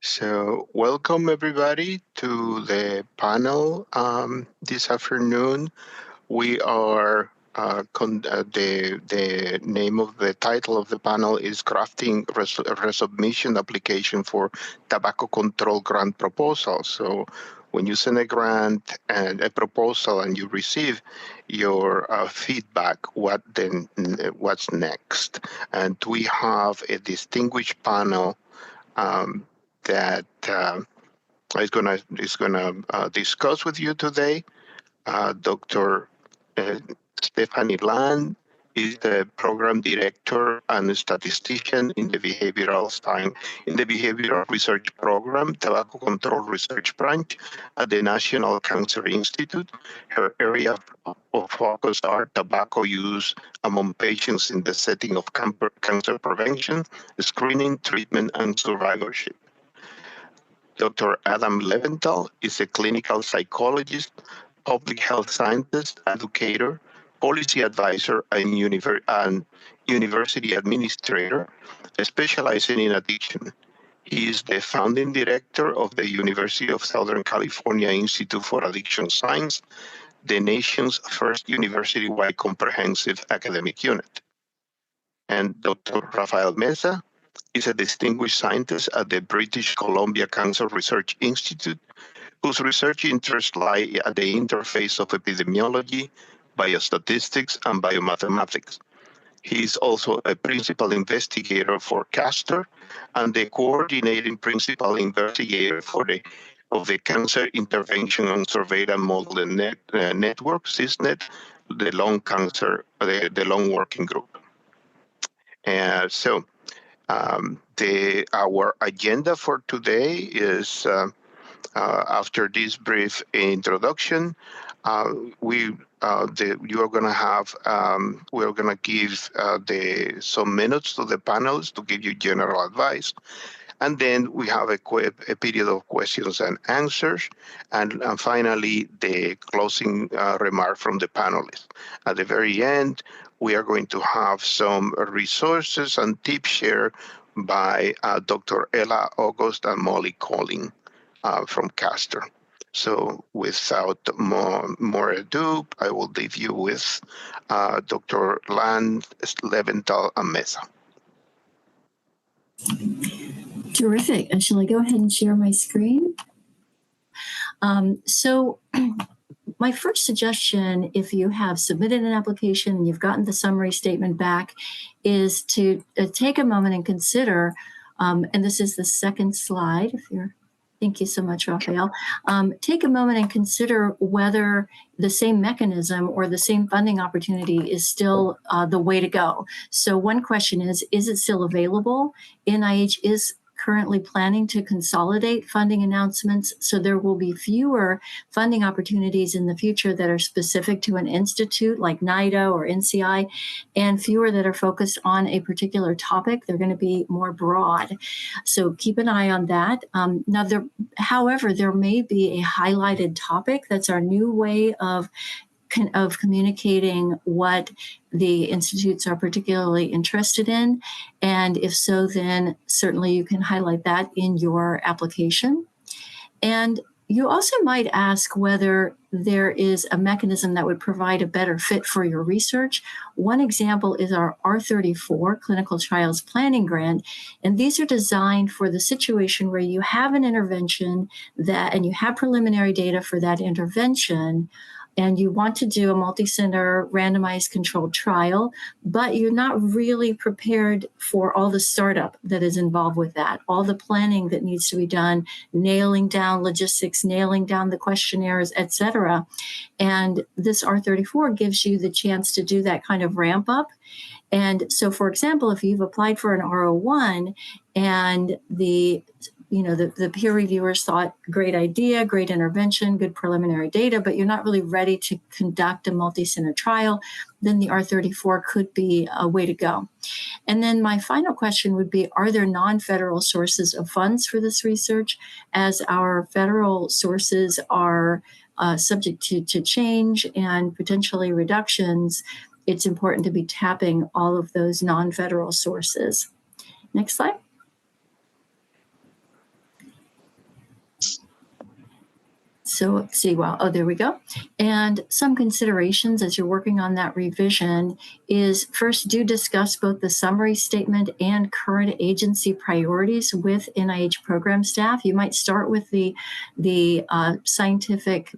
So welcome everybody to the panel this afternoon. We are the name of the title of the panel is Crafting Resubmission Application for Tobacco Control Grant Proposal. So when you send a grant and a proposal and you receive your feedback, what's next? And we have a distinguished panel that is gonna discuss with you today. Dr. Stephanie Land is the program director and statistician in the behavioral research program, Tobacco Control Research Branch at the National Cancer Institute. Her area of focus are tobacco use among patients in the setting of cancer prevention, screening, treatment, and survivorship. Dr. Adam Leventhal is a clinical psychologist, public health scientist, educator, policy advisor, and university administrator, specializing in addiction. He is the founding director of the University of Southern California Institute for Addiction Science, the nation's first university-wide comprehensive academic unit. And Dr. Rafael Meza is a distinguished scientist at the British Columbia Cancer Research Institute, whose research interests lie at the interface of epidemiology, biostatistics, and biomathematics. He is also a principal investigator for CAsToR and the coordinating principal investigator of the Cancer Intervention and Surveillance Model Network, CISNET, the Lung Working Group. Our agenda for today is after this brief introduction, we're going to give some minutes to the panelists to give you general advice. And then we have a period of questions and answers. And finally, the closing remark from the panelists. At the very end, we are going to have some resources and tips shared by Dr. Ella August and Molly Colling from CAsToR. So without more ado, I will leave you with Dr. Land, Leventhal, and Meza. Terrific. Shall I go ahead and share my screen? So my first suggestion, if you have submitted an application and you've gotten the summary statement back, is to take a moment and consider, and this is the second slide, if you're, thank you so much, Rafael. Take a moment and consider whether the same mechanism or the same funding opportunity is still the way to go. So one question is it still available? NIH is currently planning to consolidate funding announcements, so there will be fewer funding opportunities in the future that are specific to an institute like NIDA or NCI, and fewer that are focused on a particular topic. They're going to be more broad. So keep an eye on that. However, there may be a highlighted topic. That's our new way of communicating what the institutes are particularly interested in. And if so, then certainly you can highlight that in your application. And you also might ask whether there is a mechanism that would provide a better fit for your research. One example is our R34 Clinical Trials Planning Grant. And these are designed for the situation where you have an intervention and you have preliminary data for that intervention, and you want to do a multi-center randomized controlled trial, but you're not really prepared for all the startup that is involved with that, all the planning that needs to be done, nailing down logistics, nailing down the questionnaires, et cetera. And this R34 gives you the chance to do that kind of ramp up. And so, for example, if you've applied for an R01 and the peer reviewers thought, great idea, great intervention, good preliminary data, but you're not really ready to conduct a multi-center trial, then the R34 could be a way to go. And then my final question would be, are there non-federal sources of funds for this research? As our federal sources are subject to change and potentially reductions, it's important to be tapping all of those non-federal sources. Next slide. So see, well, oh, there we go. And some considerations as you're working on that revision is first, do discuss both the summary statement and current agency priorities with NIH program staff. You might start with the scientific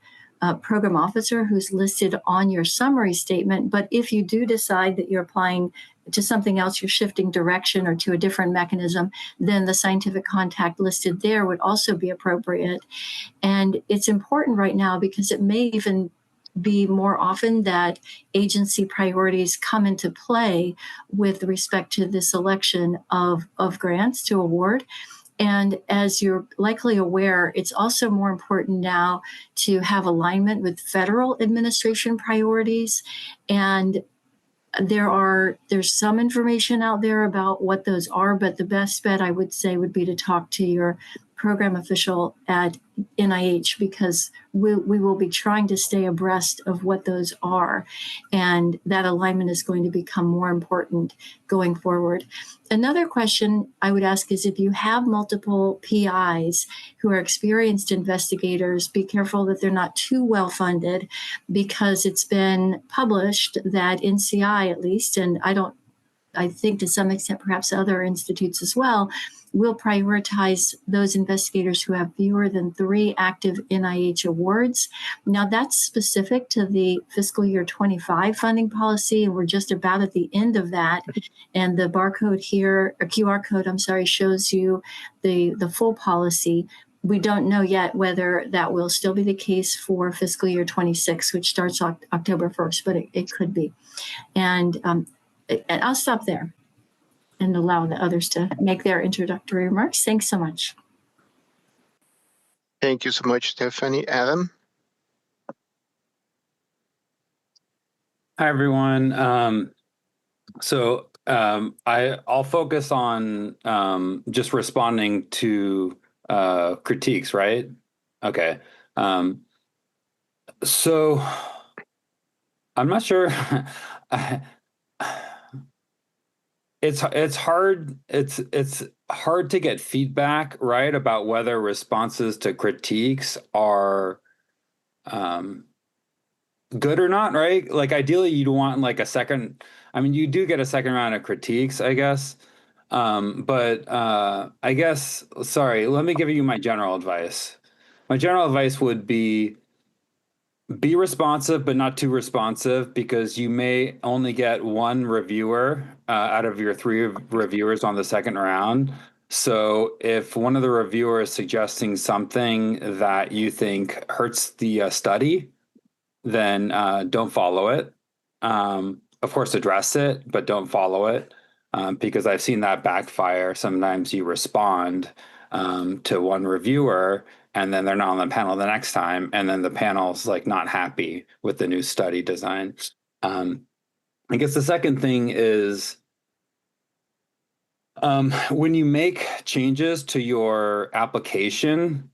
program officer who's listed on your summary statement. But if you do decide that you're applying to something else, you're shifting direction or to a different mechanism, then the scientific contact listed there would also be appropriate. And it's important right now because it may even be more often that agency priorities come into play with respect to the selection of grants to award. And as you're likely aware, it's also more important now to have alignment with federal administration priorities. And there's some information out there about what those are, but the best bet I would say would be to talk to your program official at NIH, because we will be trying to stay abreast of what those are. And that alignment is going to become more important going forward. Another question I would ask is, if you have multiple PIs who are experienced investigators, be careful that they're not too well funded, because it's been published that NCI, at least, and I think to some extent perhaps other institutes as well, will prioritize those investigators who have fewer than 3 active NIH awards. Now, that's specific to the fiscal year 25 funding policy, and we're just about at the end of that. And the barcode here, or QR code, I'm sorry, shows you the full policy. We don't know yet whether that will still be the case for fiscal year 26, which starts October 1st, but it could be. And I'll stop there and allow the others to make their introductory remarks. Thanks so much. Thank you so much, Stephanie. Adam? Hi, everyone. I'll focus on just responding to critiques, right? Okay. So I'm not sure. It's hard to get feedback, right, about whether responses to critiques are good or not, right? Like, ideally you'd want like a second. I mean, you do get a second round of critiques, I guess. But I guess, sorry, let me give you my general advice. My general advice would be responsive, but not too responsive, because you may only get one reviewer out of your 3 reviewers on the second round. So if one of the reviewers is suggesting something that you think hurts the study, then don't follow it. Of course, address it, but don't follow it, because I've seen that backfire. Sometimes you respond to one reviewer, and then they're not on the panel the next time, and then the panel's like not happy with the new study design. I guess the second thing is, when you make changes to your application,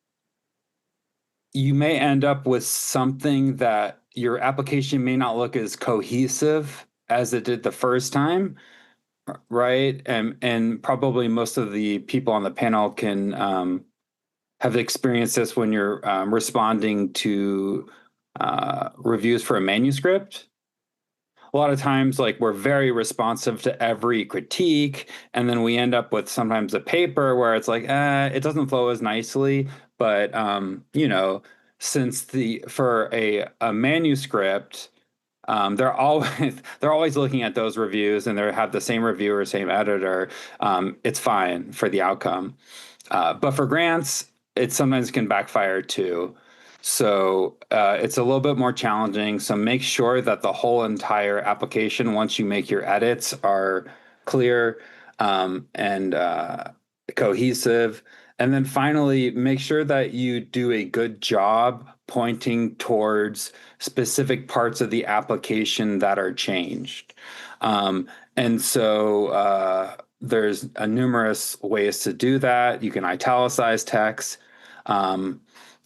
you may end up with something that your application may not look as cohesive as it did the first time, right? And probably most of the people on the panel can have experienced this when you're responding to reviews for a manuscript. A lot of times, like, we're very responsive to every critique, and then we end up with sometimes a paper where it's like, it doesn't flow as nicely. But you know, since for a manuscript, they're always looking at those reviews, and they have the same reviewer, same editor. It's fine for the outcome. But for grants, it sometimes can backfire too. So it's a little bit more challenging. So make sure that the whole entire application, once you make your edits, are clear and cohesive. And then finally, make sure that you do a good job pointing towards specific parts of the application that are changed. And so there's numerous ways to do that. You can italicize text.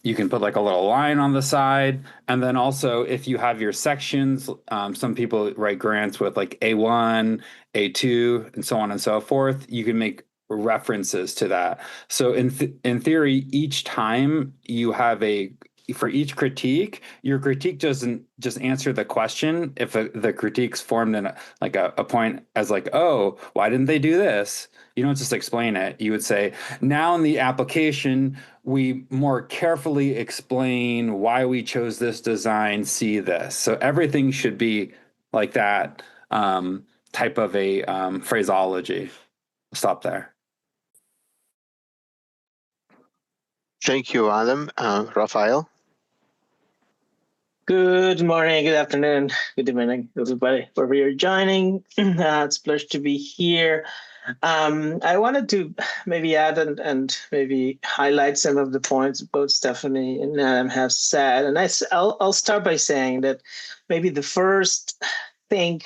You can put like a little line on the side. And then also, if you have your sections, some people write grants with like A1, A2, and so on and so forth. You can make references to that. So in theory, each time you have a for each critique, your critique doesn't just answer the question. If the critique's formed in a point as like, oh, why didn't they do this? You don't just explain it. You would say, now in the application, we more carefully explain why we chose this design, see this. So everything should be like that type of a phraseology. Stop there. Thank you, Adam. Rafael? Good morning, good afternoon, good evening, everybody, wherever you're joining. It's a pleasure to be here. I wanted to maybe add and maybe highlight some of the points both Stephanie and Adam have said. And I'll start by saying that maybe the first thing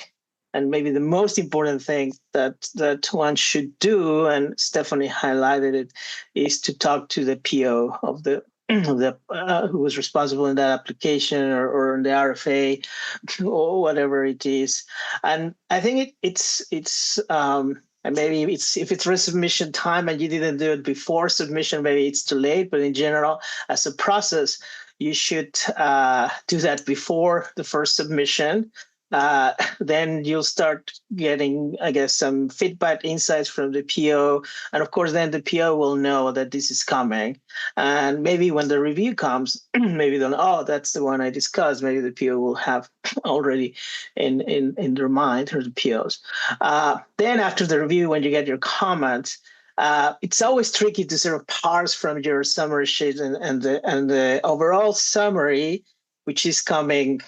and maybe the most important thing that one should do, and Stephanie highlighted it, is to talk to the PO of the who was responsible in that application or in the RFA or whatever it is. And I think it's and maybe if it's resubmission time and you didn't do it before submission, maybe it's too late. But in general, as a process, you should do that before the first submission. Then you'll start getting, I guess, some feedback, insights from the PO. And of course, then the PO will know that this is coming. And maybe when the review comes, maybe they'll, oh, that's the one I discussed. Maybe the PO will have already in their mind, or the POs. Then after the review, when you get your comments, it's always tricky to sort of parse from your summary sheet and the overall summary, which is coming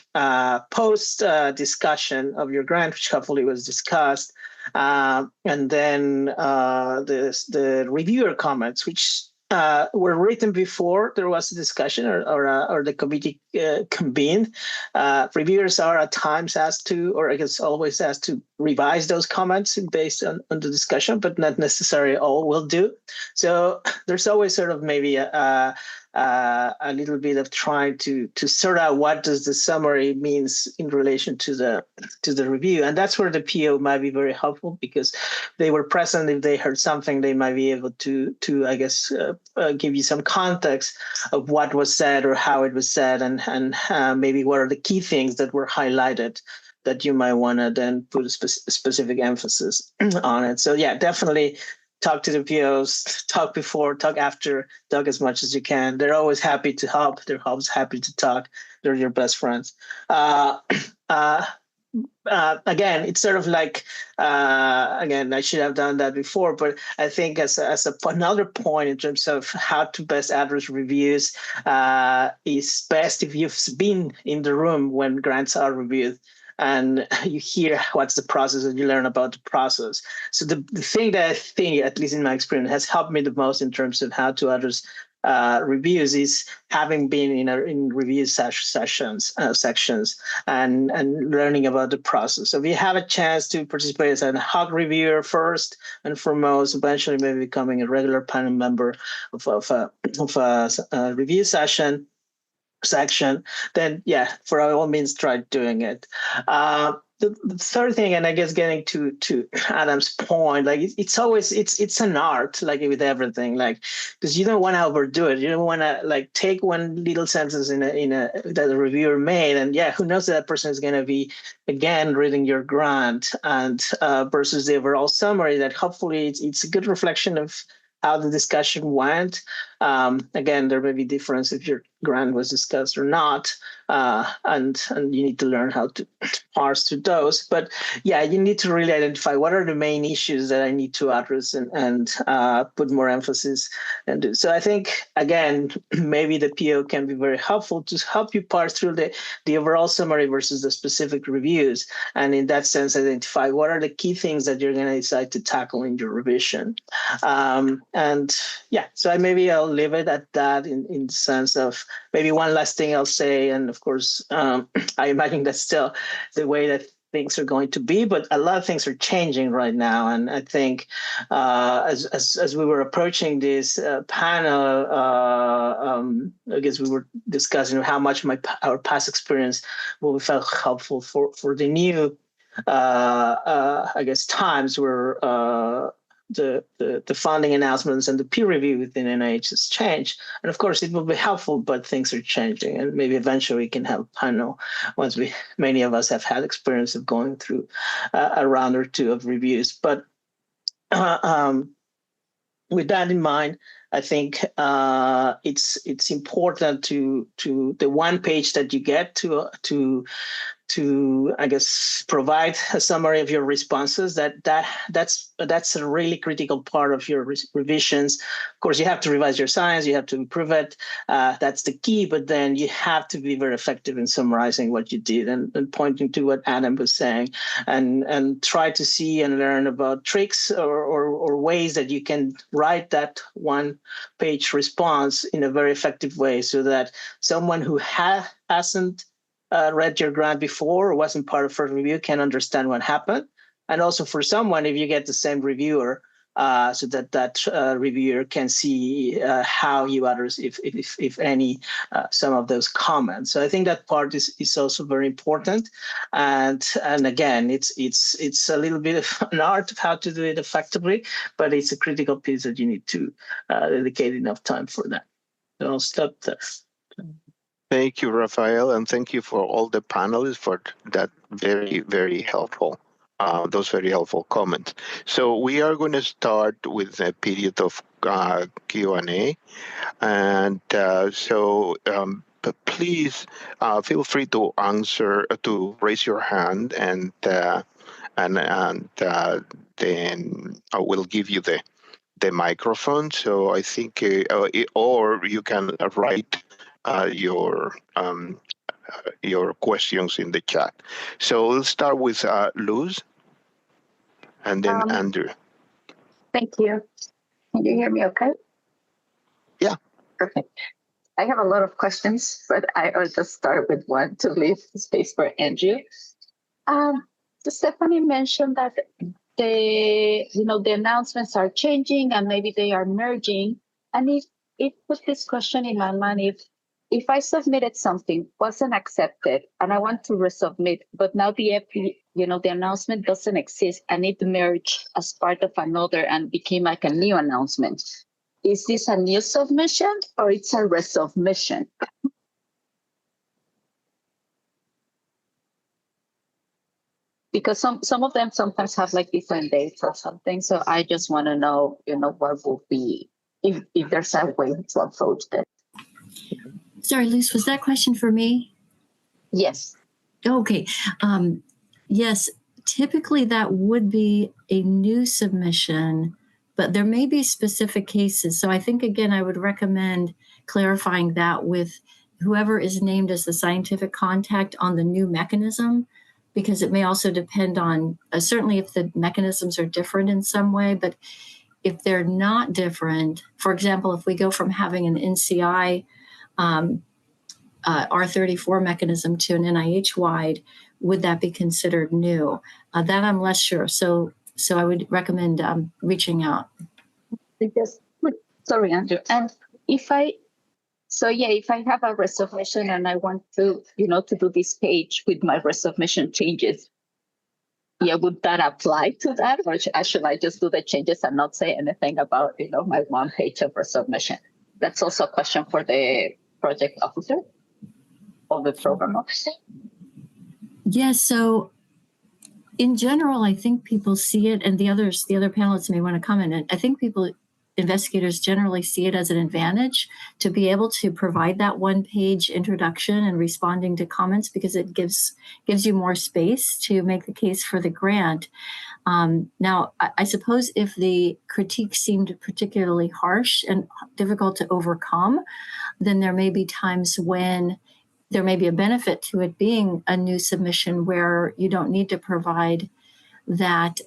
post discussion of your grant, which hopefully was discussed, and then the reviewer comments, which were written before there was a discussion or the committee convened. Reviewers are at times asked to, or I guess always asked to, revise those comments based on the discussion, but not necessarily all will do. So there's always sort of maybe a little bit of trying to sort out what does the summary means in relation to the review. And that's where the PO might be very helpful, because they were present. If they heard something, they might be able to I guess, give you some context of what was said or how it was said, and maybe what are the key things that were highlighted that you might want to then put a specific emphasis on it. So yeah, definitely talk to the POs, talk before, talk after, talk as much as you can. They're always happy to help. They're always happy to talk. They're your best friends. Again, it's sort of like, again, I should have done that before, but I think as another point in terms of how to best address reviews is best if you've been in the room when grants are reviewed, and you hear what's the process and you learn about the process. So the thing that I think, at least in my experience, has helped me the most in terms of how to address reviews is having been in review sections and learning about the process. So if you have a chance to participate as an ad hoc reviewer first and foremost, eventually maybe becoming a regular panel member of a review section, then yeah, for all means, try doing it. The third thing, and I guess getting to Adam's point, like it's always it's an art, like with everything, like, because you don't want to overdo it. You don't want to like take one little sentence in a that a reviewer made, and yeah, who knows that person is going to be again reading your grant, and versus the overall summary that hopefully it's a good reflection of how the discussion went. Again, there may be difference if your grant was discussed or not, and you need to learn how to parse through those. But yeah, you need to really identify what are the main issues that I need to address and put more emphasis and do. So I think, again, maybe the PO can be very helpful to help you parse through the overall summary versus the specific reviews. And in that sense, identify what are the key things that you're going to decide to tackle in your revision. And yeah, so maybe I'll leave it at that in the sense of maybe one last thing I'll say. And of course, I imagine that's still the way that things are going to be, but a lot of things are changing right now. And I think as we were approaching this panel, I guess we were discussing how much our past experience will be felt helpful for the new, I guess, times where the funding announcements and the peer review within NIH has changed. And of course, it will be helpful, but things are changing, and maybe eventually we can help. I know once many of us have had experience of going through a round or two of reviews, but with that in mind, I think it's important to the one page that you get to I guess provide a summary of your responses. That's a really critical part of your revisions. Of course, you have to revise your science, you have to improve it. That's the key. But then you have to be very effective in summarizing what you did and pointing to what Adam was saying, and try to see and learn about tricks or ways that you can write that one-page response in a very effective way, so that someone who hasn't read your grant before or wasn't part of first review can understand what happened. And also for someone, if you get the same reviewer, so that reviewer can see how you address, if any, some of those comments. So I think that part is also very important. And again, it's a little bit of an art of how to do it effectively, but it's a critical piece that you need to dedicate enough time for that. So I'll stop there. Thank you, Rafael, and thank you for all the panelists for that very, very helpful, those very helpful comments. So we are going to start with a period of Q&A, and but please feel free to raise your hand, and then I will give you the microphone. So I think, or you can write your questions in the chat. So we'll start with Luz, and then Andrew. Thank you. Can you hear me okay? Yeah. Perfect. I have a lot of questions, but I'll just start with one to leave space for Andrew. Stephanie mentioned that the announcements are changing and maybe they are merging, and it put this question in my mind: if I submitted something, wasn't accepted, and I want to resubmit, but now the announcement doesn't exist and it merged as part of another and became like a new announcement. Is this a new submission or it's a resubmission? Because some of them sometimes have like different dates or something. So I just want to know, what will be, if there's a way to approach that. Sorry, Luz, was that question for me? Yes. Okay. Yes, typically that would be a new submission, but there may be specific cases. So I think, again, I would recommend clarifying that with whoever is named as the scientific contact on the new mechanism, because it may also depend on, certainly if the mechanisms are different in some way, but if they're not different, for example, if we go from having an NCI R34 mechanism to an NIH-wide, would that be considered new? That I'm less sure. So I would recommend reaching out. Sorry, Andrew. And if I have a resubmission and I want to, to do this page with my resubmission changes, would that apply to that? Or should I just do the changes and not say anything about, my one page of resubmission? That's also a question for the project officer or the program officer. Yes, so in general, I think people see it, and the other panelists may want to comment. And I think investigators generally see it as an advantage to be able to provide that one-page introduction and responding to comments, because it gives you more space to make the case for the grant. Now, I suppose if the critique seemed particularly harsh and difficult to overcome, then there may be times when there may be a benefit to it being a new submission where you don't need to provide that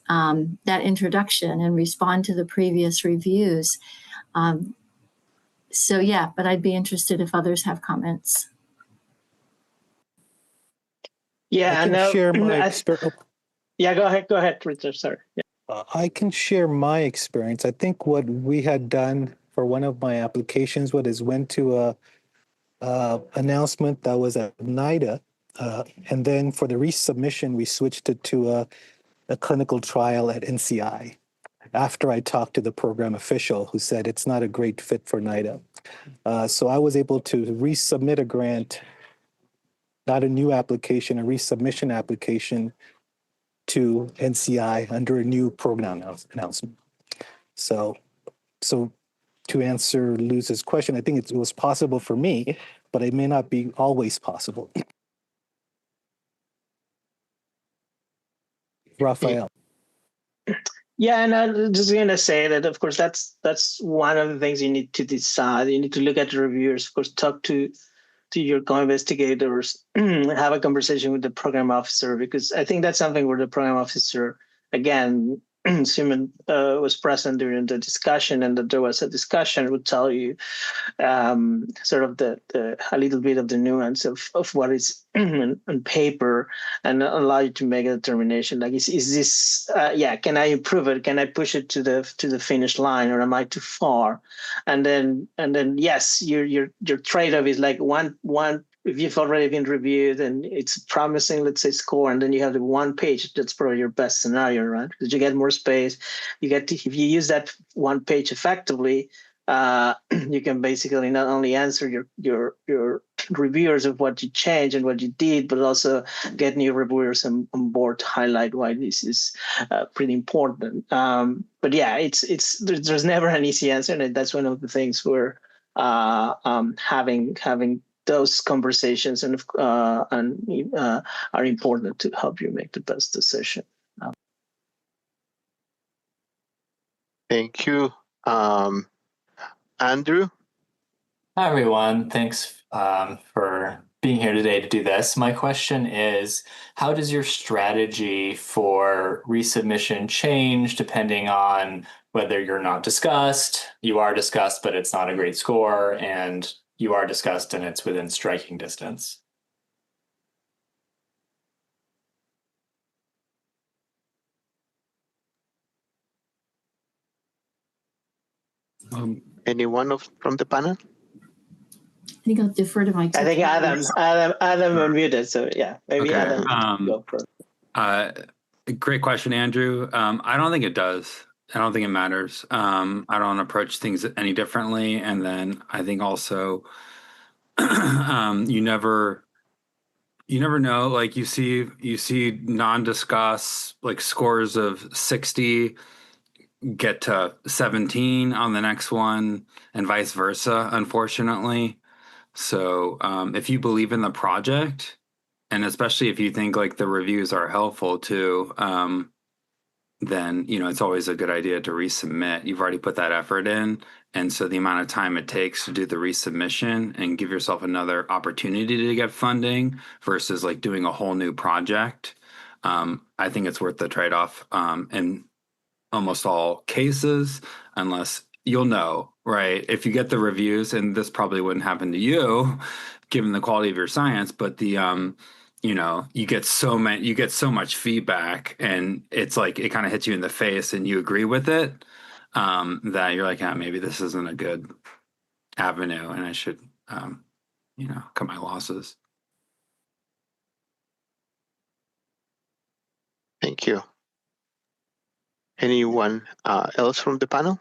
introduction and respond to the previous reviews. So yeah, but I'd be interested if others have comments. Yeah, I can share my experience. Yeah, go ahead, Richard. Sorry. Yeah. I can share my experience. I think what we had done for one of my applications went to a announcement that was at NIDA, and then for the resubmission, we switched it to a clinical trial at NCI. after I talked to the program official who said it's not a great fit for NIDA. So I was able to resubmit a grant, not a new application, a resubmission application to NCI under a new program announcement. So to answer Luz's question, I think it was possible for me, but it may not be always possible. Rafael. Yeah, and I'm just going to say that, of course, that's one of the things you need to decide. You need to look at the reviewers, of course, talk to your co-investigators, have a conversation with the program officer, because I think that's something where the program officer, again, assuming was present during the discussion and that there was a discussion, would tell you sort of a little bit of the nuance of what is on paper and allow you to make a determination. Like, is this, can I improve it? Can I push it to the finish line, or am I too far? And then yes, your trade-off is like one. If you've already been reviewed and it's promising, let's say, score, and then you have the one page, that's probably your best scenario, right? Because you get more space. If you use that one page effectively, you can basically not only answer your reviewers of what you changed and what you did, but also get new reviewers on board to highlight why this is pretty important. But yeah, there's never an easy answer, and that's one of the things where having those conversations and are important to help you make the best decision. Thank you. Andrew? Hi, everyone. Thanks for being here today to do this. My question is, how does your strategy for resubmission change depending on whether you're not discussed, you are discussed, but it's not a great score, and you are discussed and it's within striking distance? Anyone from the panel? I think I'll defer to my. I think Adam unmuted, so yeah, maybe Okay. Adam go first. Great question, Andrew. I don't think it does. I don't think it matters. I don't approach things any differently. And then I think also you never know. Like you see non-discuss, like scores of 60 get to 17 on the next one, and vice versa, unfortunately. So if you believe in the project, and especially if you think like the reviews are helpful too, then it's always a good idea to resubmit. You've already put that effort in, and so the amount of time it takes to do the resubmission and give yourself another opportunity to get funding versus like doing a whole new project, I think it's worth the trade-off in almost all cases, unless you'll know, right? If you get the reviews, and this probably wouldn't happen to you given the quality of your science, but the you get so much feedback, and it's like it kind of hits you in the face and you agree with it, that you're like, maybe this isn't a good avenue and I should cut my losses. Thank you. Anyone else from the panel?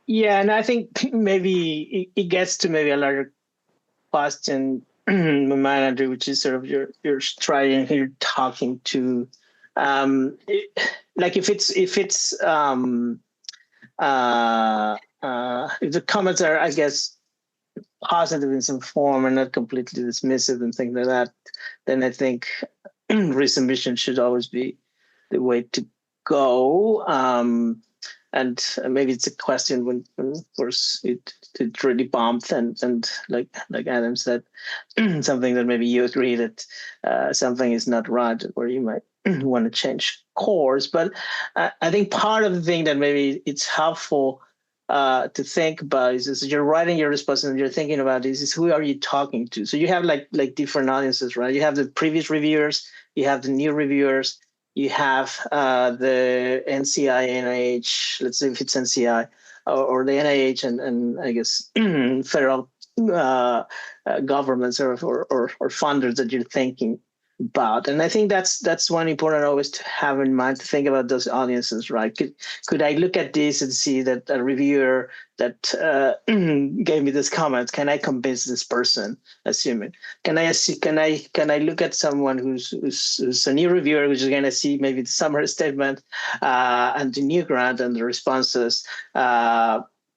Yeah, and I think maybe it gets to maybe a larger question, manager, which is sort of your strategy here talking to, like if the comments are, I guess, positive in some form and not completely dismissive and things like that, then I think resubmission should always be the way to go. And maybe it's a question when of course it really bumped and like Adam said, something that maybe you agree that something is not right, or you might want to change course. But I think part of the thing that maybe it's helpful to think about is you're writing your response and you're thinking about is who are you talking to? So you have like different audiences, right? You have the previous reviewers, you have the new reviewers, you have the NCI, NIH, let's say if it's NCI, or the NIH and I guess federal governments or funders that you're thinking about. And I think that's one important always to have in mind, to think about those audiences, right? Could I look at this and see that a reviewer that gave me this comment, can I convince this person? Assuming, can I look at someone who's a new reviewer, who's going to see maybe the summary statement and the new grant and the responses,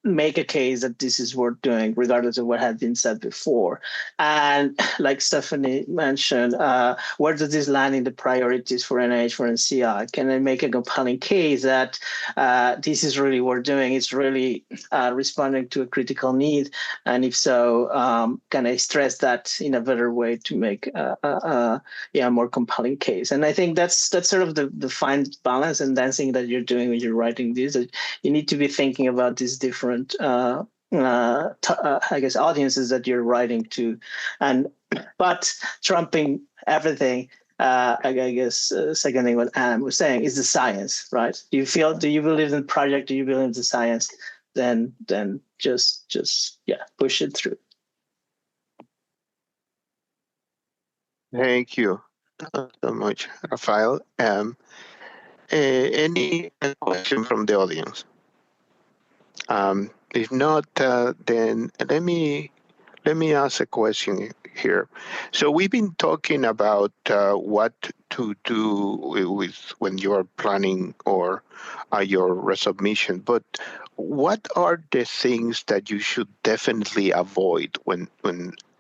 make a case that this is worth doing, regardless of what had been said before. And like Stephanie mentioned, where does this land in the priorities for NIH, for NCI? Can I make a compelling case that this is really worth doing? It's really responding to a critical need. And if so, can I stress that in a better way to make a more compelling case? And I think that's sort of the fine balance and dancing that you're doing when you're writing this. You need to be thinking about these different I guess audiences that you're writing to, but trumping everything, I guess seconding what Anne was saying, is the science, right? Do you believe in the project? Do you believe in the science? Then just push it through. Thank you so much, Rafael. Any question from the audience? If not, then let me ask a question here. So we've been talking about what to do with when you're planning or your resubmission, but what are the things that you should definitely avoid when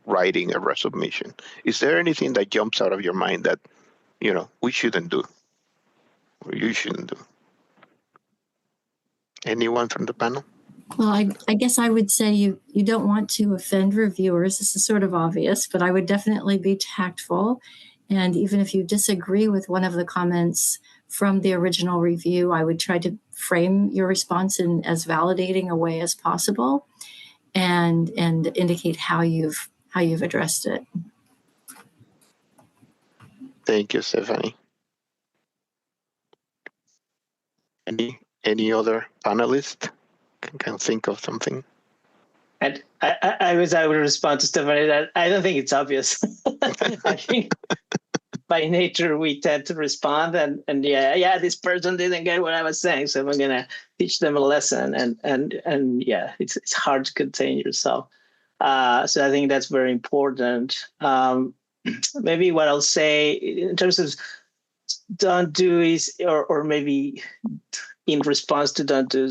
writing a resubmission? Is there anything that jumps out of your mind that we shouldn't do or you shouldn't do? Anyone from the panel? Well, I guess I would say you don't want to offend reviewers. This is sort of obvious, but I would definitely be tactful. And even if you disagree with one of the comments from the original review, I would try to frame your response in as validating a way as possible, and indicate how you've addressed it. Thank you, Stephanie. Any other panelist can think of something? And I would respond to Stephanie that I don't think it's obvious. I think by nature we tend to respond and this person didn't get what I was saying, so I'm gonna teach them a lesson, and it's hard to contain yourself. So I think that's very important. Maybe what I'll say in terms of don't do is, or maybe in response to don't do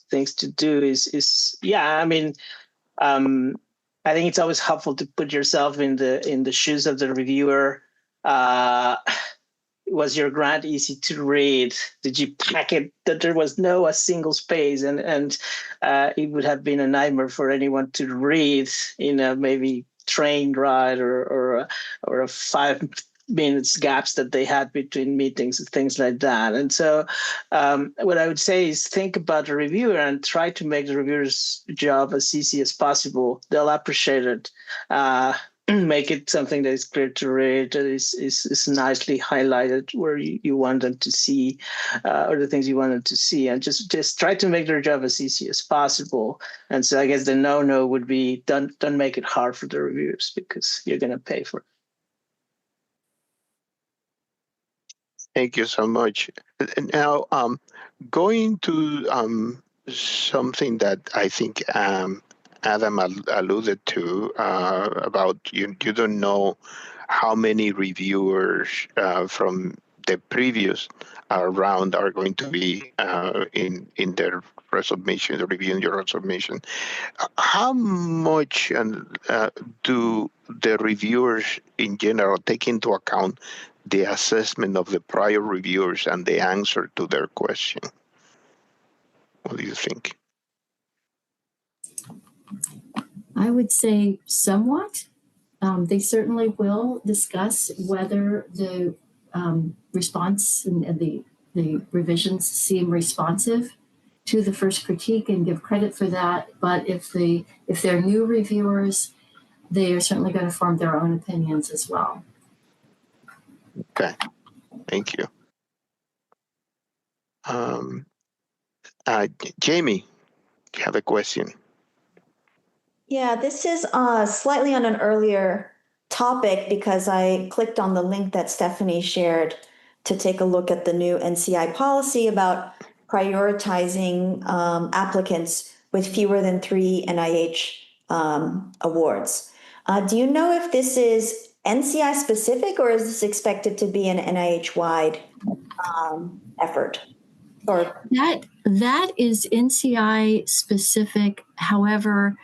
things to do is I think it's always helpful to put yourself in the shoes of the reviewer. Was your grant easy to read? Did you pack it that there was a single space, and it would have been a nightmare for anyone to read in a maybe train ride or a 5 minutes gaps that they had between meetings and things like that. And so what I would say is think about the reviewer and try to make the reviewer's job as easy as possible. They'll appreciate it. Make it something that is clear to read, that is nicely highlighted where you want them to see, or the things you want them to see, and just try to make their job as easy as possible. And so I guess the no would be don't make it hard for the reviewers, because you're going to pay for it. Thank you so much. And now, going to something that I think Adam alluded to about you don't know how many reviewers from the previous round are going to be in their resubmission, reviewing your resubmission. How much do the reviewers in general take into account the assessment of the prior reviewers and the answer to their question? What do you think? I would say somewhat. They certainly will discuss whether the response and the revisions seem responsive to the first critique and give credit for that. But if they're new reviewers, they are certainly going to form their own opinions as well. Okay, thank you. Jamie, do you have a question? Yeah, this is slightly on an earlier topic because I clicked on the link that Stephanie shared to take a look at the new NCI policy about prioritizing applicants with fewer than 3 NIH awards. Do you know if this is NCI specific or is this expected to be an NIH wide effort? Or that is NCI specific. However,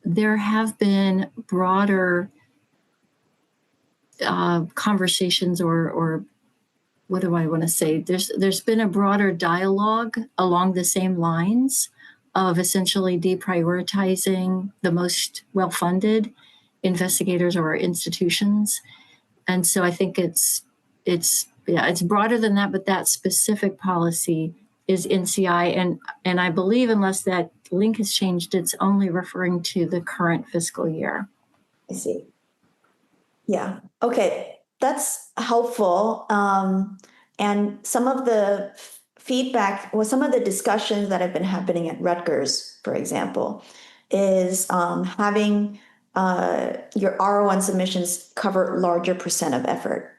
there have been broader conversations, or what do I want to say? There's been a broader dialogue along the same lines of essentially deprioritizing the most well-funded investigators or institutions, and so I think it's broader than that. But that specific policy is NCI, and I believe unless that link has changed, it's only referring to the current fiscal year. I see. Yeah. Okay. That's helpful. And some of the feedback, some of the discussions that have been happening at Rutgers, for example, is having your R01 submissions cover larger percent of effort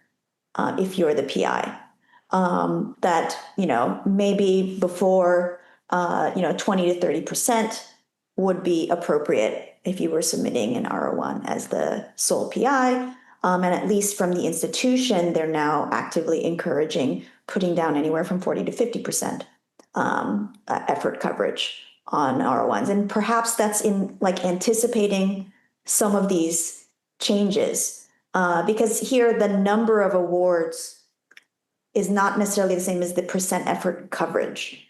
if you're the PI. That, maybe before, 20 to 30% would be appropriate if you were submitting an R01 as the sole PI. And at least from the institution, they're now actively encouraging putting down anywhere from 40 to 50% effort coverage on R01s. And perhaps that's in anticipating some of these changes, because here the number of awards is not necessarily the same as the percent effort coverage.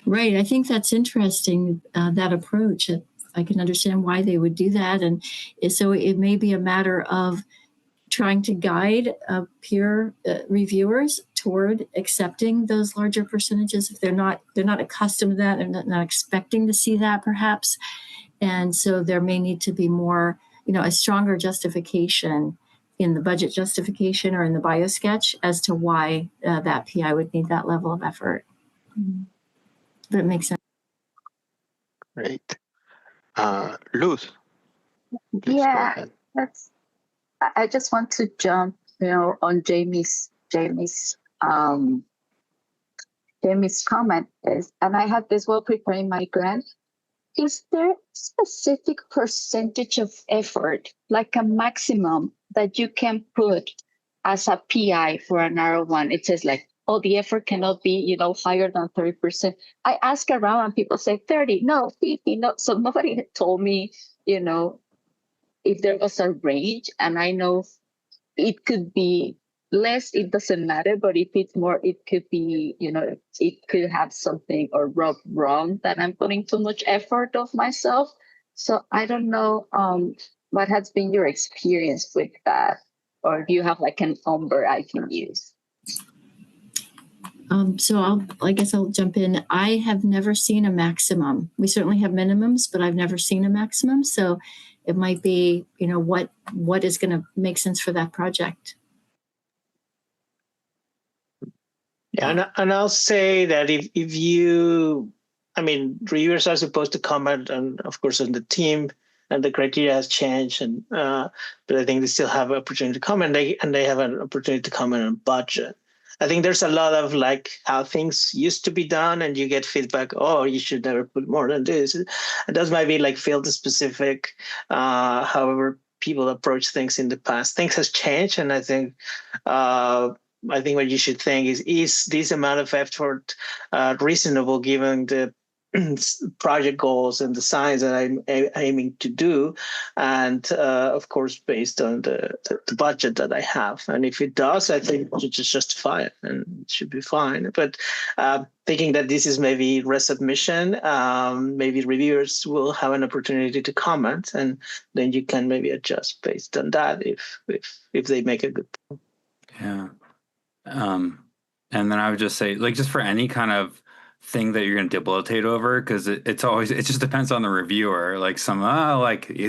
Right. I think that's interesting, that approach. I can understand why they would do that. And so it may be a matter of trying to guide peer reviewers toward accepting those larger percentages if they're not accustomed to that, they're not expecting to see that perhaps. And so there may need to be more, a stronger justification in the budget justification or in the biosketch as to why that PI would need that level of effort. But it makes sense. Great. Luz, please go ahead. I just want to jump, on Jamie's comment is, and I had this while preparing my grant. Is there a specific percentage of effort, like a maximum that you can put as a PI for an R01? It says the effort cannot be, higher than 30%. I ask around and people say 30, no, 50, no. So nobody had told me, if there was a range, and I know it could be less, it doesn't matter, but if it's more, it could be, it could have something or rub wrong that I'm putting too much effort of myself. So I don't know what has been your experience with that, or do you have an number I can use? So I guess I'll jump in. I have never seen a maximum. We certainly have minimums, but I've never seen a maximum. So it might be, what is going to make sense for that project. Yeah, and I'll say that if reviewers are supposed to comment on, of course, on the team, and the criteria has changed, and but I think they still have an opportunity to comment, and they have an opportunity to comment on budget. I think there's a lot of how things used to be done, and you get feedback, oh, you should never put more than this. And those might be field specific, however people approach things in the past. Things has changed, and I think what you should think is this amount of effort reasonable given the project goals and the science that I'm aiming to do, and of course based on the budget that I have. And if it does, I think you just justify it and it should be fine. But thinking that this is maybe resubmission, maybe reviewers will have an opportunity to comment, and then you can maybe adjust based on that if they make a good point. Yeah. And then I would just say, just for any kind of thing that you're going to debilitate over, because it just depends on the reviewer. It's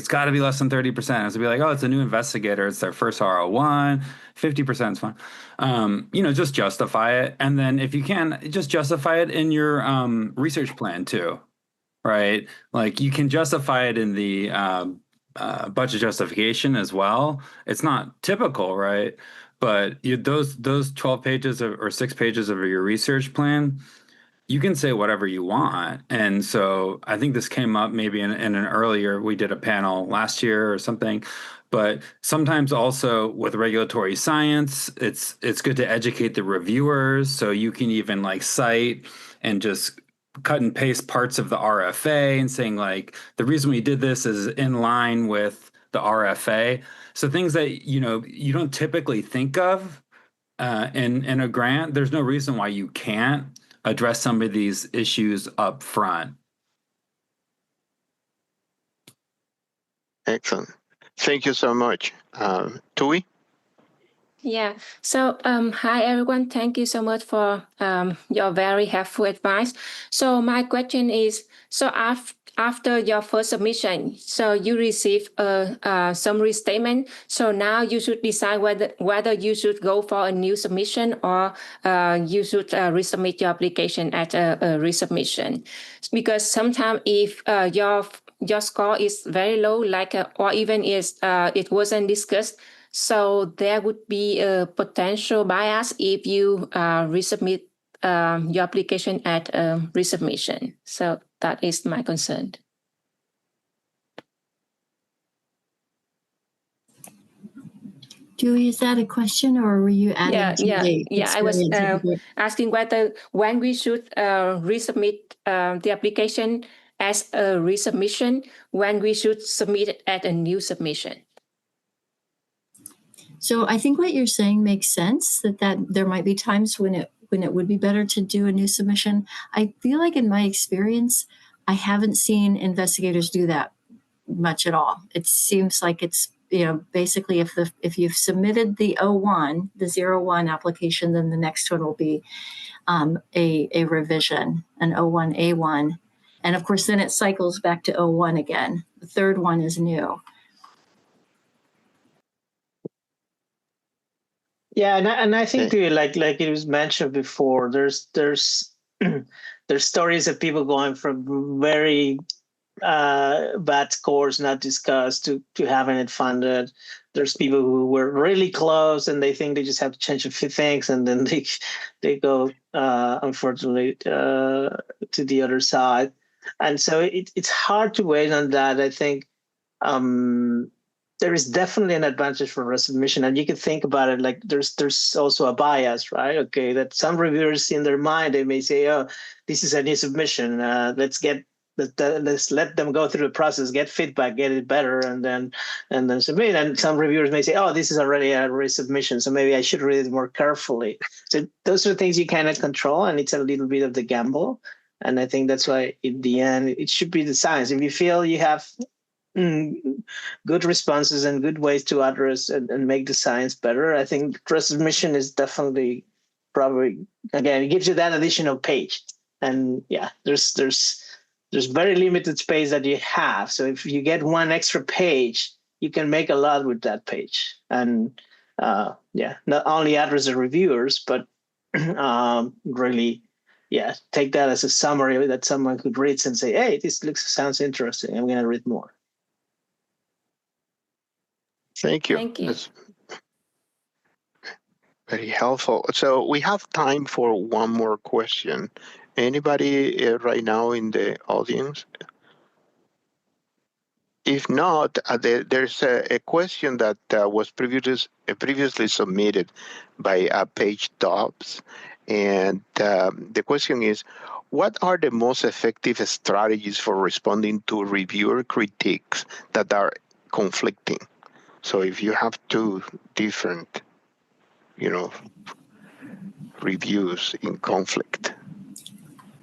got to be less than 30%. It's to be it's a new investigator, it's their first R01, 50% is fine. Just justify it, and then if you can, just justify it in your research plan too, right? You can justify it in the budget justification as well. It's not typical, right? But those 12 pages or 6 pages of your research plan, you can say whatever you want. And so I think this came up maybe in an earlier, we did a panel last year or something. But sometimes also with regulatory science, it's good to educate the reviewers. So you can even like cite and just cut and paste parts of the RFA and saying like, the reason we did this is in line with the RFA. So things that, you don't typically think of in a grant, there's no reason why you can't address some of these issues up front. Excellent. Thank you so much. Tui? Yeah. So, hi everyone. Thank you so much for your very helpful advice. So my question is, so after your first submission, so you receive a summary statement. So now you should decide whether you should go for a new submission or you should resubmit your application at a resubmission. Because sometimes if your score is very low, like or even is it wasn't discussed, so there would be a potential bias if you resubmit your application at resubmission. So that is my concern. Julie, is that a question, or were you adding to the Yeah. I was experience? asking when we should resubmit the application as a resubmission, when we should submit it at a new submission. So I think what you're saying makes sense, that there might be times when it would be better to do a new submission. I feel like in my experience, I haven't seen investigators do that much at all. It seems like it's, basically if you've submitted the 01 application, then the next one will be a revision, an 01A1. And of course, then it cycles back to 01 again. The third one is new. Yeah, and I think too, like it was mentioned before, there's stories of people going from very bad scores not discussed to having it funded. There's people who were really close and they think they just have to change a few things, and then they go unfortunately to the other side. And so it's hard to wait on that. I think there is definitely an advantage for resubmission, and you can think about it like there's also a bias, right? Okay, that some reviewers in their mind, they may say, "Oh, this is a new submission. Let's let them go through the process, get feedback, get it better, and then submit." And some reviewers may say, "Oh, this is already a resubmission, so maybe I should read it more carefully." So those are things you cannot control, and it's a little bit of the gamble. And I think that's why, in the end, it should be the science. If you feel you have good responses and good ways to address and make the science better, I think resubmission is definitely probably, again, it gives you that additional page. And yeah, there's very limited space that you have. So if you get one extra page, you can make a lot with that page. And not only address the reviewers, but really, take that as a summary that someone could read and say, "Hey, this sounds interesting. I'm going to read more." Thank you. Thank you. That's very helpful. So we have time for one more question. Anybody right now in the audience? If not, there's a question that was previously submitted by Paige Dobbs. And the question is, what are the most effective strategies for responding to reviewer critiques that are conflicting? So if you have two different, reviews in conflict.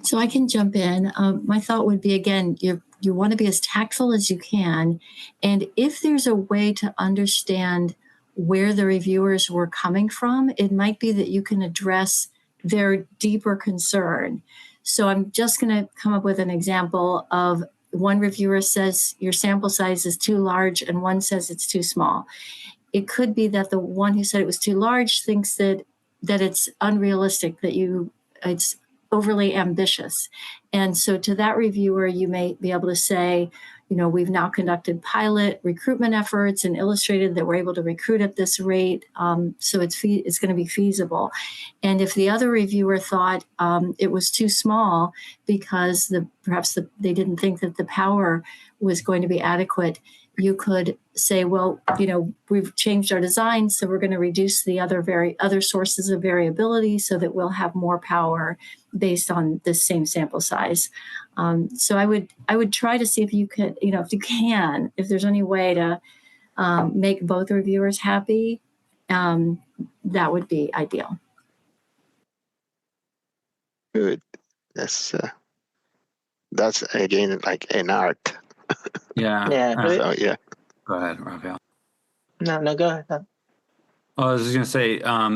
So I can jump in. My thought would be, again, you want to be as tactful as you can. And if there's a way to understand where the reviewers were coming from, it might be that you can address their deeper concern. So I'm just going to come up with an example of one reviewer says your sample size is too large and one says it's too small. It could be that the one who said it was too large thinks that it's unrealistic, that it's overly ambitious. And so to that reviewer, you may be able to say, we've now conducted pilot recruitment efforts and illustrated that we're able to recruit at this rate. So it's going to be feasible. And if the other reviewer thought it was too small because they didn't think that the power was going to be adequate, you could say, well, we've changed our design, so we're going to reduce the other sources of variability so that we'll have more power based on the same sample size. So I would try to see if you could, if there's any way to make both reviewers happy, that would be ideal. Good. That's again like an art. Yeah. So yeah. Go ahead, Rafael. No, go ahead. Well, I was just going to say,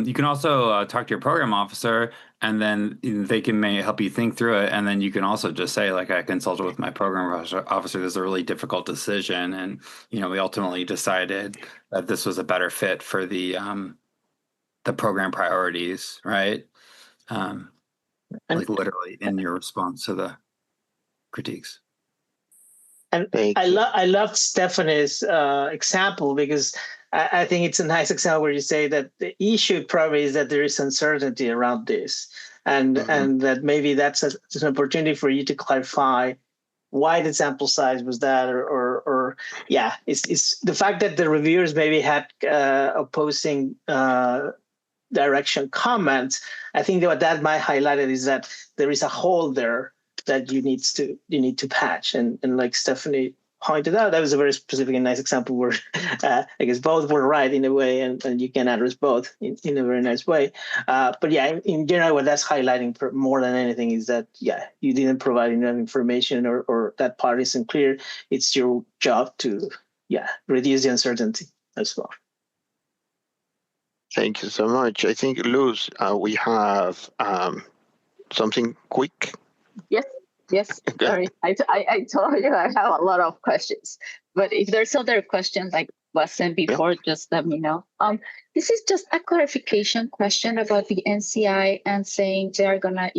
you can also talk to your program officer, and then they can help you think through it. And then you can also just say, like, I consulted with my program officer. This is a really difficult decision. And, we ultimately decided that this was a better fit for the program priorities, right? Like literally in your response to the critiques. And I loved Stephanie's example, because I think it's a nice example where you say that the issue probably is that there is uncertainty around this, and that maybe that's an opportunity for you to clarify why the sample size was that, or it's the fact that the reviewers maybe had opposing direction comments. I think what that might highlight it is that there is a hole there that you need to patch, and like Stephanie pointed out, that was a very specific and nice example where I guess both were right in a way, and you can address both in a very nice way. But yeah, in general, what that's highlighting more than anything is that you didn't provide enough information, or that part isn't clear. It's your job to reduce the uncertainty as well. Thank you so much. I think, Luz, we have something quick. Yes. Okay. Sorry, I told you I have a lot of questions, but if there's other questions like wasn't before, just let me know. This is just a clarification question about the NCI and saying they are gonna,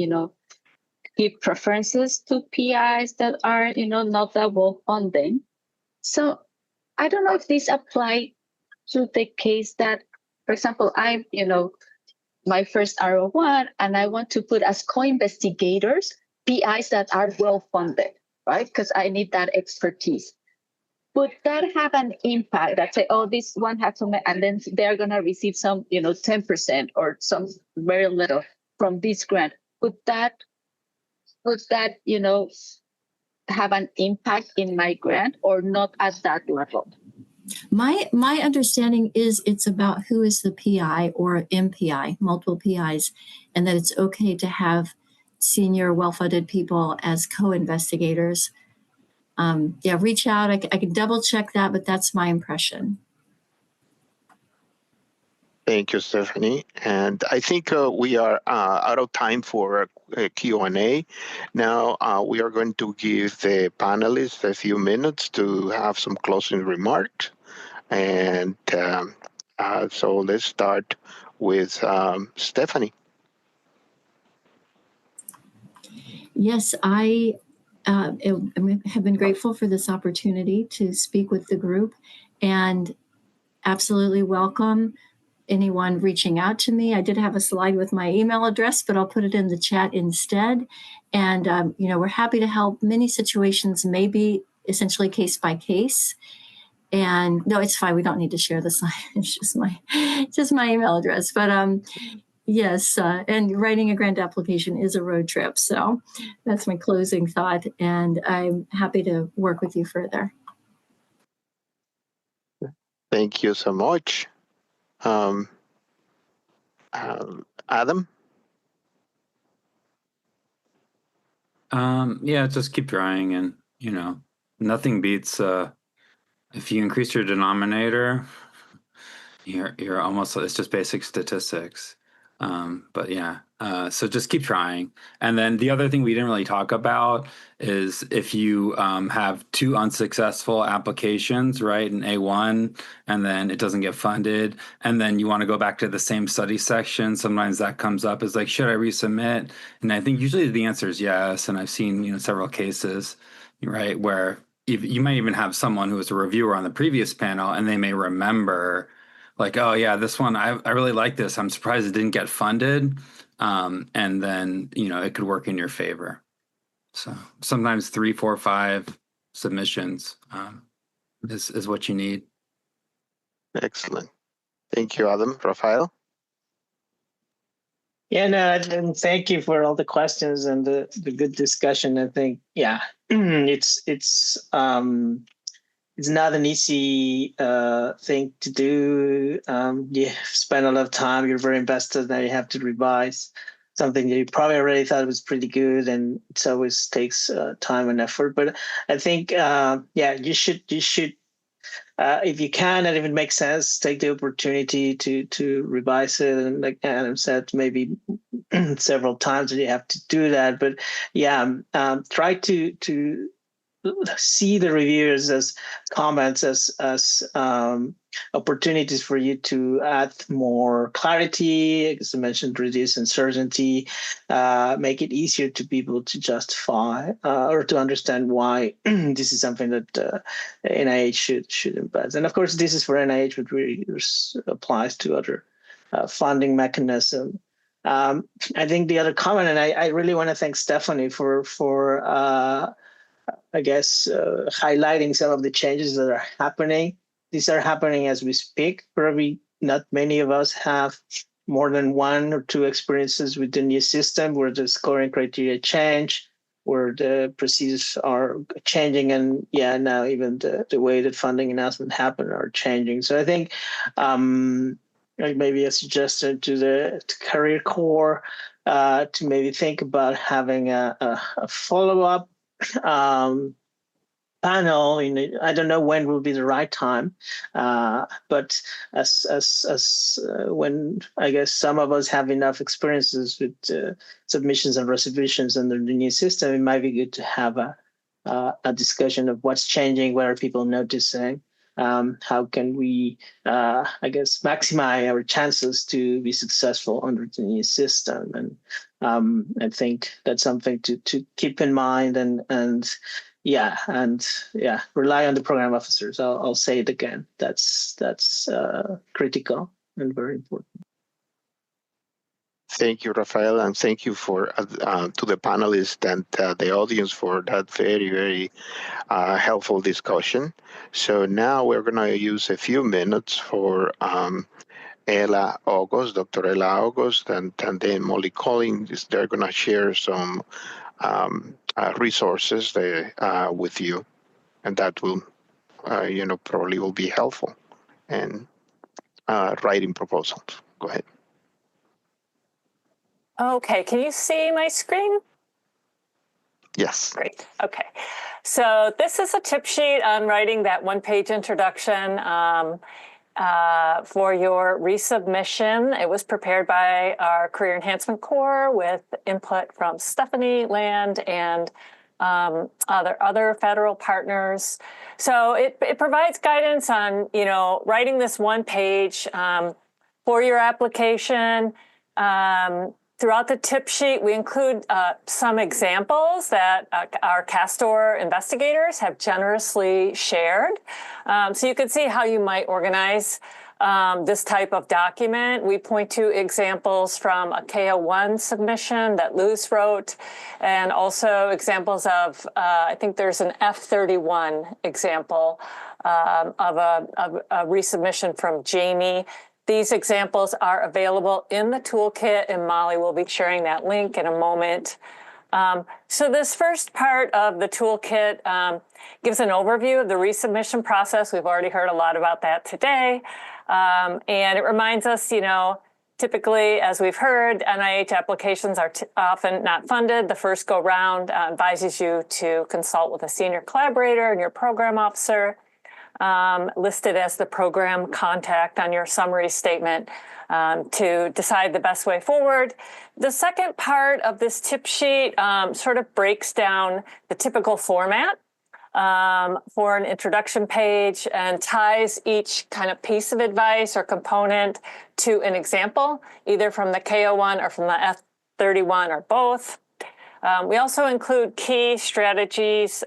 give preferences to PIs that are, not that well funding. So I don't know if this apply to the case that, for example, I'm, my first R01, and I want to put as co-investigators PIs that are well funded, right? Because I need that expertise. Would that have an impact? That say, oh, this one has some, and then they're gonna receive some, 10% or some very little from this grant. Would that, have an impact in my grant, or not at that level? My understanding is it's about who is the PI or MPI, multiple PIs, and that it's okay to have senior well-funded people as co-investigators. Reach out. I can double check that, but that's my impression. Thank you, Stephanie. And I think we are out of time for a Q&A. Now we are going to give the panelists a few minutes to have some closing remarks. And so let's start with Stephanie. Yes, I have been grateful for this opportunity to speak with the group, and absolutely welcome anyone reaching out to me. I did have a slide with my email address, but I'll put it in the chat instead. And, we're happy to help. Many situations may be essentially case by case. And no, it's fine. We don't need to share the slide. It's just my email address. But yes, and writing a grant application is a road trip. So that's my closing thought. And I'm happy to work with you further. Thank you so much. Adam? Just keep trying, and, nothing beats if you increase your denominator, you're almost, it's just basic statistics. So just keep trying. And then the other thing we didn't really talk about is if you have two unsuccessful applications, right, in A1, and then it doesn't get funded, and then you want to go back to the same study section, sometimes that comes up as like, should I resubmit? And I think usually the answer is yes. And I've seen, several cases, right, where you might even have someone who was a reviewer on the previous panel, and they may remember, like, oh yeah, this one, I really like this. I'm surprised it didn't get funded. And then, it could work in your favor. So sometimes 3, 4, 5 submissions is what you need. Excellent. Thank you, Adam. Rafael? Yeah, no, and thank you for all the questions and the good discussion. I think, yeah, it's not an easy thing to do. You spend a lot of time, you're very invested, now you have to revise something that you probably already thought was pretty good, and it always takes time and effort. But I think, you should, if you can, and if it makes sense, take the opportunity to revise it. And like Adam said, maybe several times that you have to do that. But yeah, try to see the reviews as comments, as opportunities for you to add more clarity, as I mentioned, reduce uncertainty, make it easier to be able to justify or to understand why this is something that NIH should embed. And of course, this is for NIH, but really applies to other funding mechanism. I think the other comment, and I really want to thank Stephanie for highlighting some of the changes that are happening. These are happening as we speak. Probably not many of us have more than 1 or 2 experiences with the new system where the scoring criteria change, where the procedures are changing, and now even the way that funding announcements happen are changing. So I think maybe a suggestion to Career Corps to maybe think about having a follow-up panel. I don't know when will be the right time, but as when I guess some of us have enough experiences with submissions and resubmissions under the new system, it might be good to have a discussion of what's changing, what are people noticing, how can we maximize our chances to be successful under the new system. And I think that's something to keep in mind, and rely on the program officers. I'll say it again. That's critical and very important. Thank you, Rafael, and thank you for to the panelists and the audience for that very, very helpful discussion. So now we're going to use a few minutes for Ella August, Dr. Ella August, and then Molly Collins. They're going to share some resources with you, and that will, probably will be helpful in writing proposals. Go ahead. Okay, can you see my screen? Yes. Great, okay. So this is a tip sheet on writing that one-page introduction for your resubmission. It was prepared by our Career Enhancement Corps with input from Stephanie Land and other federal partners. So it provides guidance on, writing this one page for your application. Throughout the tip sheet, we include some examples that our CAsToR investigators have generously shared. So you can see how you might organize this type of document. We point to examples from a KO1 submission that Luz wrote, and also examples of, I think there's an F31 example of a resubmission from Jamie. These examples are available in the toolkit, and Molly will be sharing that link in a moment. So this first part of the toolkit gives an overview of the resubmission process. We've already heard a lot about that today. And it reminds us, typically, as we've heard, NIH applications are often not funded. The first go round advises you to consult with a senior collaborator and your program officer, listed as the program contact on your summary statement, to decide the best way forward. The second part of this tip sheet sort of breaks down the typical format for an introduction page and ties each kind of piece of advice or component to an example, either from the KO1 or from the F31 or both. We also include key strategies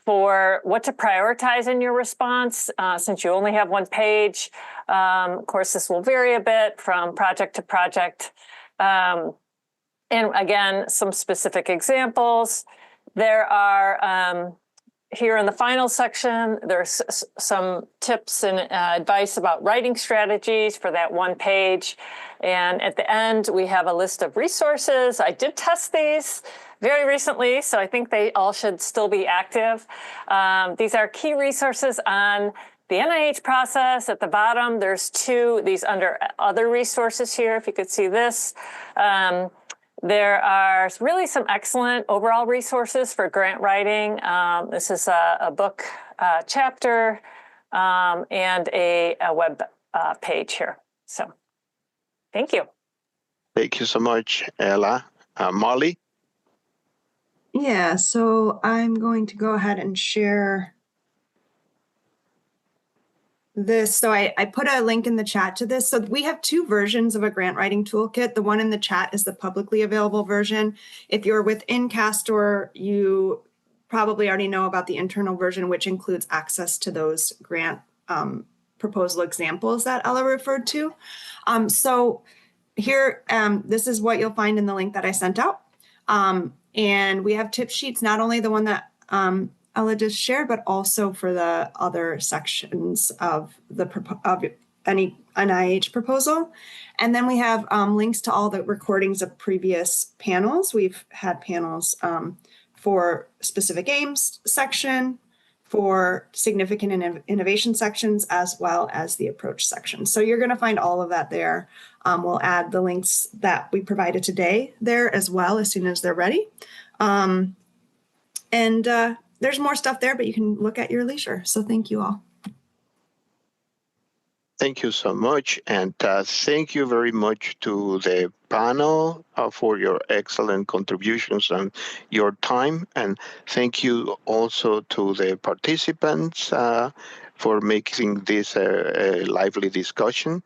for what to prioritize in your response, since you only have one page. Of course, this will vary a bit from project to project. And again, some specific examples. There are, here in the final section, there's some tips and advice about writing strategies for that one page. And at the end, we have a list of resources. I did test these very recently, so I think they all should still be active. These are key resources on the NIH process. At the bottom, there's these under other resources here, if you could see this. There are really some excellent overall resources for grant writing. This is a book chapter and a web page here. So thank you. Thank you so much, Ella. Molly? Yeah, so I'm going to go ahead and share this. So I put a link in the chat to this. So we have two versions of a grant writing toolkit. The one in the chat is the publicly available version. If you're within CAsToR, you probably already know about the internal version, which includes access to those grant proposal examples that Ella referred to. So here, this is what you'll find in the link that I sent out. And we have tip sheets, not only the one that Ella just shared, but also for the other sections of any NIH proposal. And then we have links to all the recordings of previous panels. We've had panels for specific aims section, for significant innovation sections, as well as the approach section. So you're going to find all of that there. We'll add the links that we provided today there as well as soon as they're ready. There's more stuff there, but you can look at your leisure. So thank you all. Thank you so much. And thank you very much to the panel for your excellent contributions and your time. And thank you also to the participants for making this a lively discussion.